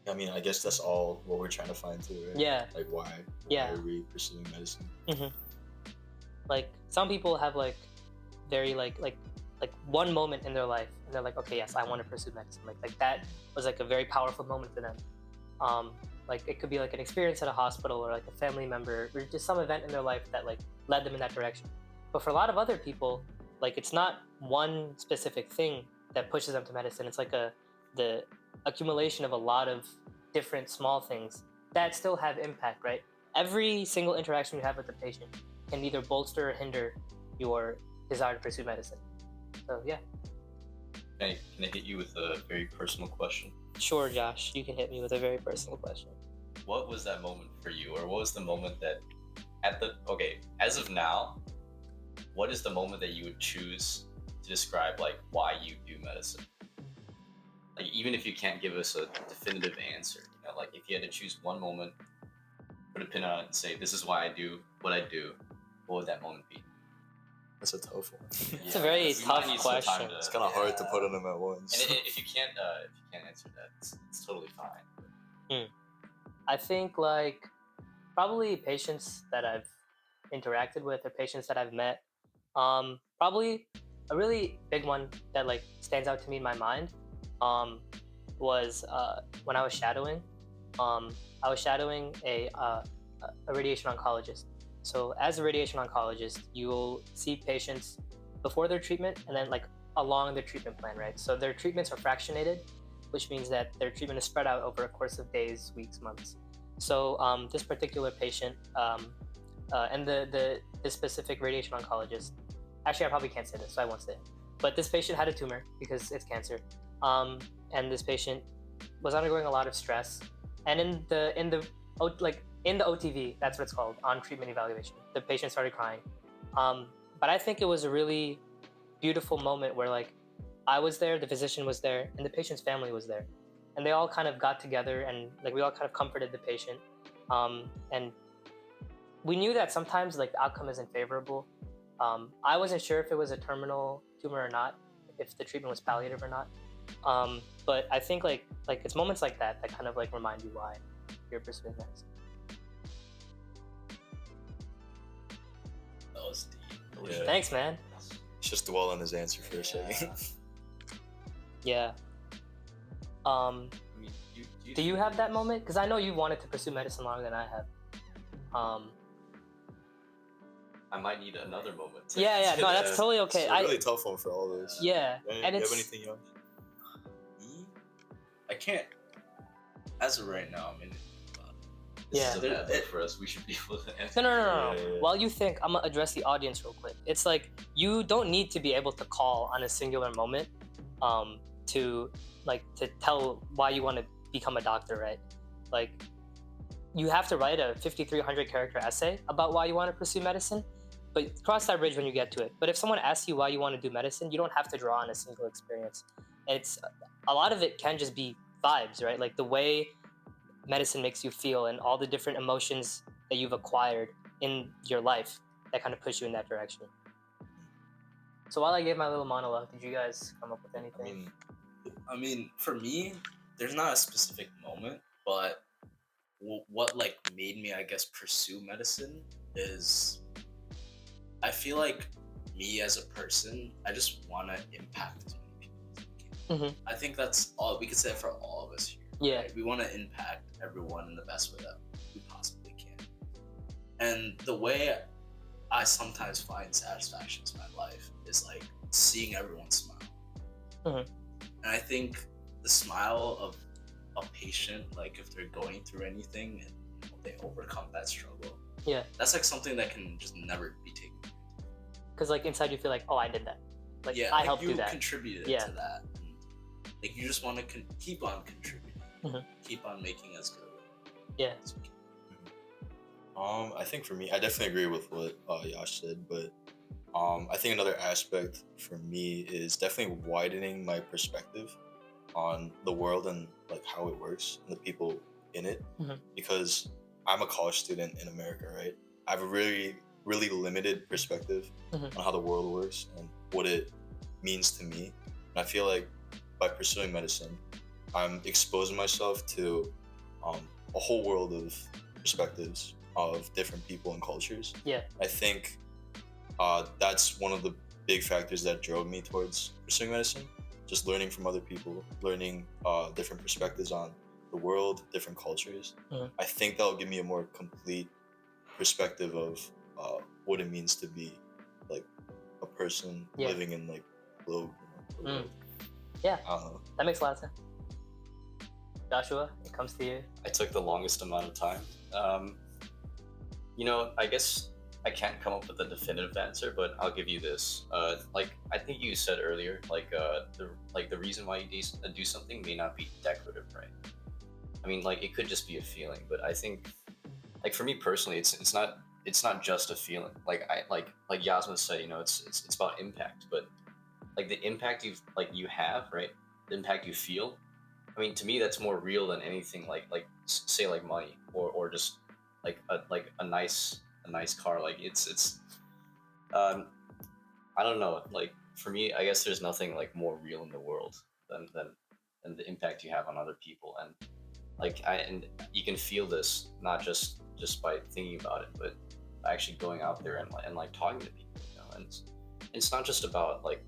S4: I mean, I guess that's all what we're trying to find too, right?
S2: Yeah.
S4: Like why are we pursuing medicine?
S2: Mm-hmm. Like some people have like very like one moment in their life and they're like, okay, yes, I want to pursue medicine. Like that was like a very powerful moment for them. Like it could be like an experience at a hospital or like a family member or just some event in their life that like led them in that direction. But for a lot of other people, Like it's not one specific thing that pushes them to medicine. It's like the accumulation of a lot of different small things that still have impact, right? Every single interaction you have with the patient can either bolster or hinder your desire to pursue medicine. So yeah.
S5: Can I hit you with a very personal question?
S2: Sure, Josh, you can hit me with a very personal question.
S5: What was that moment for you, or what was the moment that as of now, what is the moment that you would choose to describe like why you do medicine? Like even if you can't give us a definitive answer, like if you had to choose one moment, put a pin on it and say this is why I do what I do, what would that moment be?
S4: That's a tough one.
S2: It's a very tough question.
S4: It's kind of hard to put them at once.
S5: And if you can't answer that, it's totally fine.
S2: I think like probably patients that I've interacted with or patients that I've met. Probably a really big one that like stands out to me in my mind was when I was shadowing. I was shadowing a radiation oncologist. So as a radiation oncologist, you'll see patients before their treatment and then like along their treatment plan, right? So their treatments are fractionated, which means that their treatment is spread out over a course of days, weeks, months. So this particular patient and this specific radiation oncologist, actually I probably can't say this, so I won't say it. But this patient had a tumor because it's cancer, and this patient was undergoing a lot of stress. And in the OTV, that's what it's called, on treatment evaluation, the patient started crying. But I think it was a really beautiful moment where like I was there, the physician was there, and the patient's family was there, and they all kind of got together and like we all kind of comforted the patient, and we knew that sometimes like the outcome isn't favorable. I wasn't sure if it was a terminal tumor or not, if the treatment was palliative or not. But I think like it's moments like that that kind of like remind you why you're pursuing medicine.
S3: That was deep.
S4: Yeah.
S2: Thanks, man.
S4: Let's just dwell on his answer for a second.
S2: Yeah.
S5: I mean,
S2: Do you have that moment? Because I know you wanted to pursue medicine longer than I have.
S5: I might need another moment.
S2: Yeah. No, that's totally okay.
S4: It's a really tough one for all of us.
S2: Yeah, and
S4: you
S2: it's
S4: have anything else?
S3: I can't. As of right now, I mean,
S2: Yeah.
S5: This is a bad day for us. We should be able to answer.
S2: No.
S4: Yeah.
S2: While you think, I'm gonna address the audience real quick. It's like you don't need to be able to call on a singular moment to tell why you want to become a doctor, right? Like you have to write a 5,300 character essay about why you want to pursue medicine, but cross that bridge when you get to it. But if someone asks you why you want to do medicine, you don't have to draw on a single experience. It's a lot of it can just be vibes, right? Like the way medicine makes you feel and all the different emotions that you've acquired in your life that kind of push you in that direction. So while I gave my little monologue, did you guys come up with anything?
S3: I mean, for me, there's not a specific moment, but what like made me, I guess, pursue medicine is I feel like me as a person, I just want to impact as many people as I can. I think that's all we could say for all of us here.
S2: Yeah.
S3: Right? We want to impact everyone in the best way that we possibly can. And the way I sometimes find satisfaction in my life is like seeing everyone smile. And I think the smile of a patient, like if they're going through anything and they overcome that struggle, that's like something that can just never be taken.
S2: Because like inside you feel like, oh, I did that. Like
S3: yeah,
S2: I helped
S3: you
S2: do that.
S3: Contributed to that. And, like you just want to keep on contributing, keep on making us go.
S2: Yeah.
S4: I think for me, I definitely agree with what Yash said, but I think another aspect for me is definitely widening my perspective on the world and like how it works and the people in it, because I'm a college student in America, right? I have a really limited perspective on how the world works and what it means to me. And I feel like by pursuing medicine, I'm exposing myself to a whole world of perspectives of different people and cultures.
S2: Yeah.
S4: I think that's one of the big factors that drove me towards pursuing medicine. Just learning from other people, learning different perspectives on the world, different cultures. I think that'll give me a more complete perspective of what it means to be like a person
S2: Yeah.
S4: living in like globe. You know,
S2: Yeah.
S4: I don't know.
S2: That makes a lot of sense. Joshua, it comes to you.
S5: I took the longest amount of time. I guess I can't come up with a definitive answer, but I'll give you this. Like I think you said earlier, the reason why you do something may not be decorative, right? I mean, like it could just be a feeling, but I think, like for me personally, it's not just a feeling. Like Yasmith said, it's about impact, but like the impact you have, right? The impact you feel. I mean, to me, that's more real than anything say like money or just like a nice car. Like it's I don't know. Like for me, I guess there's nothing like more real in the world than the impact you have on other people, and and you can feel this not just by thinking about it, but actually going out there and like talking to people, and it's not just about like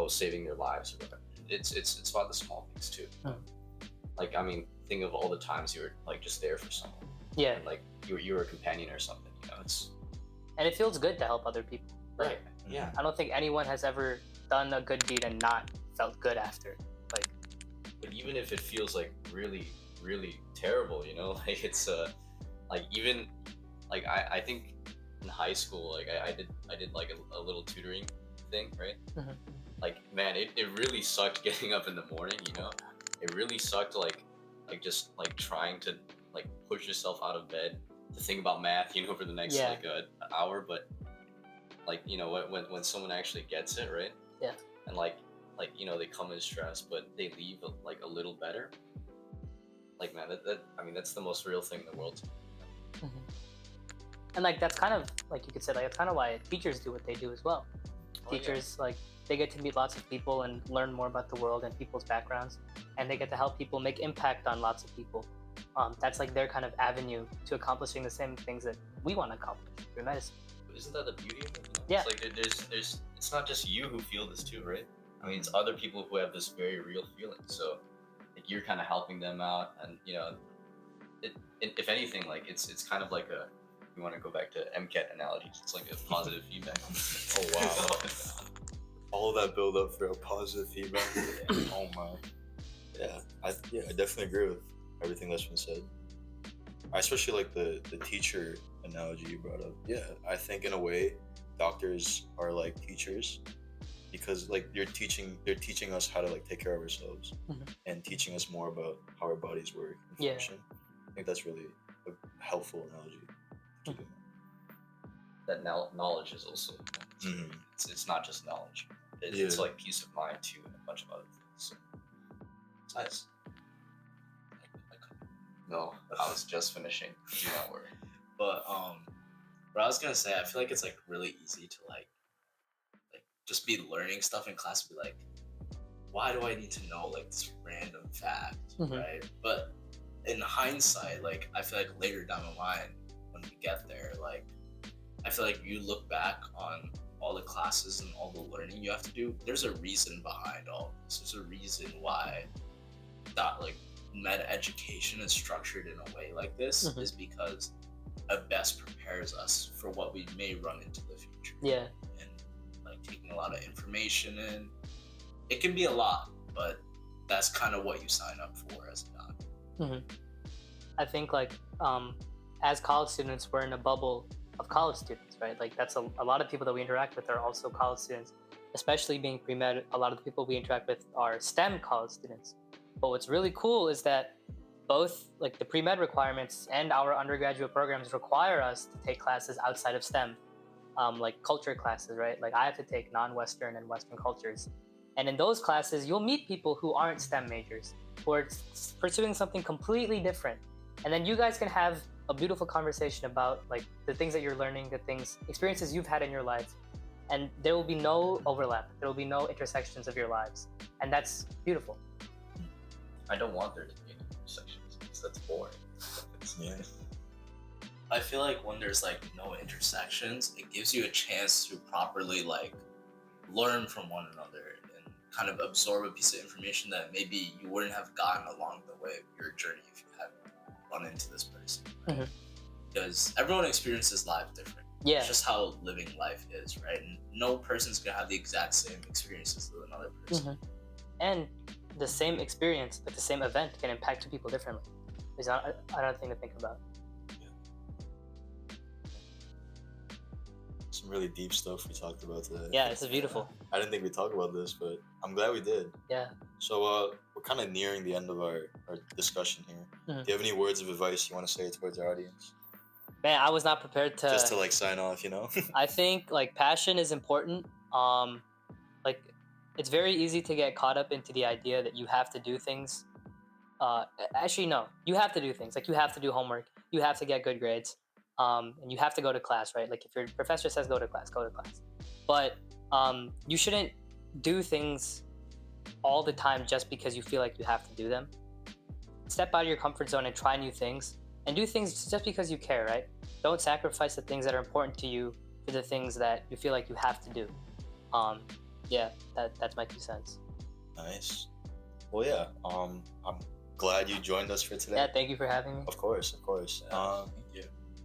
S5: saving their lives or whatever. It's about the small things too. Like I mean, think of all the times you were like just there for someone.
S2: Yeah.
S5: And, like you were a companion or something. It's
S2: And it feels good to help other people. Like,
S5: right. Yeah.
S2: I don't think anyone has ever done a good deed and not felt good after. Like,
S5: But even if it feels like really, really terrible, like it's like even like I think in high school, like I did like a little tutoring thing, right?
S2: Mhm.
S5: Like man, it really sucked getting up in the morning, It really sucked like just like trying to like push yourself out of bed to think about math, for the next
S2: Yeah.
S5: like an hour, but like when someone actually gets it, right?
S2: Yeah.
S5: And like they come in stressed, but they leave like a little better. Like man, that I mean that's the most real thing in the world.
S2: and like that's kind of like you could say like that's kind of why teachers do what they do as well.
S5: Oh, yeah.
S2: Teachers like they get to meet lots of people and learn more about the world and people's backgrounds, and they get to help people make impact on lots of people. That's like their kind of avenue to accomplishing the same things that we want to accomplish through medicine.
S5: But isn't that the beauty of it?
S2: Yeah.
S5: It's like there's it's not just you who feel this too, right? I mean, it's other people who have this very real feeling. So like you're kind of helping them out, and if anything, like it's kind of like you want to go back to MCAT analogies. It's like a positive feedback.
S4: Oh wow. All that build up for a positive feedback. Oh my. Yeah, I definitely agree with everything that's been said. I especially like the teacher analogy you brought up. Yeah, I think in a way, doctors are like teachers because like they're teaching us how to like take care of ourselves and teaching us more about how our bodies work and
S2: Yeah.
S4: function. I think that's really a helpful analogy. to keep in mind.
S5: That knowledge is also it's not just knowledge. It's
S4: Yeah.
S5: like peace of mind too, and a bunch of other things. So it's nice. No, I was just finishing. Do not worry.
S3: But what I was gonna say, I feel like it's like really easy to like just be learning stuff in class and be like, why do I need to know like this random fact, right? But in hindsight, like I feel like later down the line when we get there, like I feel like you look back on all the classes and all the learning you have to do. There's a reason behind all this. There's a reason why that like med education is structured in a way like this is because it best prepares us for what we may run into the future.
S2: Yeah.
S3: And like taking a lot of information in. It can be a lot, but that's kind of what you sign up for as a doctor.
S2: I think like as college students, we're in a bubble of college students, right? Like that's a lot of people that we interact with are also college students, especially being pre-med. A lot of the people we interact with are STEM college students. But what's really cool is that both like the pre-med requirements and our undergraduate programs require us to take classes outside of STEM, like culture classes, right? Like I have to take non-Western and Western cultures. And in those classes, you'll meet people who aren't STEM majors, who are pursuing something completely different. And then you guys can have a beautiful conversation about like the things that you're learning, experiences you've had in your life. And there will be no overlap. There will be no intersections of your lives. And that's beautiful.
S5: I don't want there to be any intersections because that's boring.
S4: Yeah.
S3: I feel like when there's like no intersections, it gives you a chance to properly like learn from one another and kind of absorb a piece of information that maybe you wouldn't have gotten along the way of your journey if you hadn't run into this person. Right? Because everyone experiences life different.
S2: Yeah.
S3: It's just how living life is, right? And no person's gonna have the exact same experiences as another person.
S2: And the same experience, like the same event, can impact two people differently. There's not another thing to think about.
S4: Some really deep stuff we talked about today.
S2: Yeah, this is beautiful.
S4: I didn't think we'd talk about this, but I'm glad we did.
S2: Yeah.
S4: So we're kind of nearing the end of our discussion here. Do you have any words of advice you want to say towards our audience?
S2: Man, I was not prepared to.
S4: Just to like sign off, you know?
S2: I think like passion is important. Like it's very easy to get caught up into the idea that you have to do things. Actually, no, you have to do things. Like you have to do homework. You have to get good grades. And you have to go to class, right? Like if your professor says go to class, go to class. But you shouldn't do things all the time just because you feel like you have to do them. Step out of your comfort zone and try new things. And do things just because you care, right? Don't sacrifice the things that are important to you for the things that you feel like you have to do. Yeah, that's my 2 cents.
S4: Nice. Well, yeah. I'm glad you joined us for today.
S2: Yeah, thank you for having me.
S4: Of course.
S3: Thank you.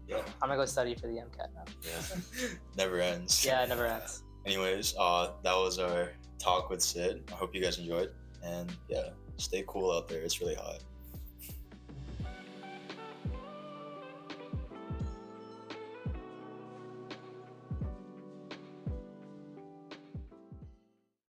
S4: Yeah.
S2: I'm gonna go study for the MCAT now.
S4: Yeah. Never ends.
S2: Yeah, it never ends.
S4: Anyways, that was our talk with Sid. I hope you guys enjoyed. And yeah, stay cool out there. It's really hot.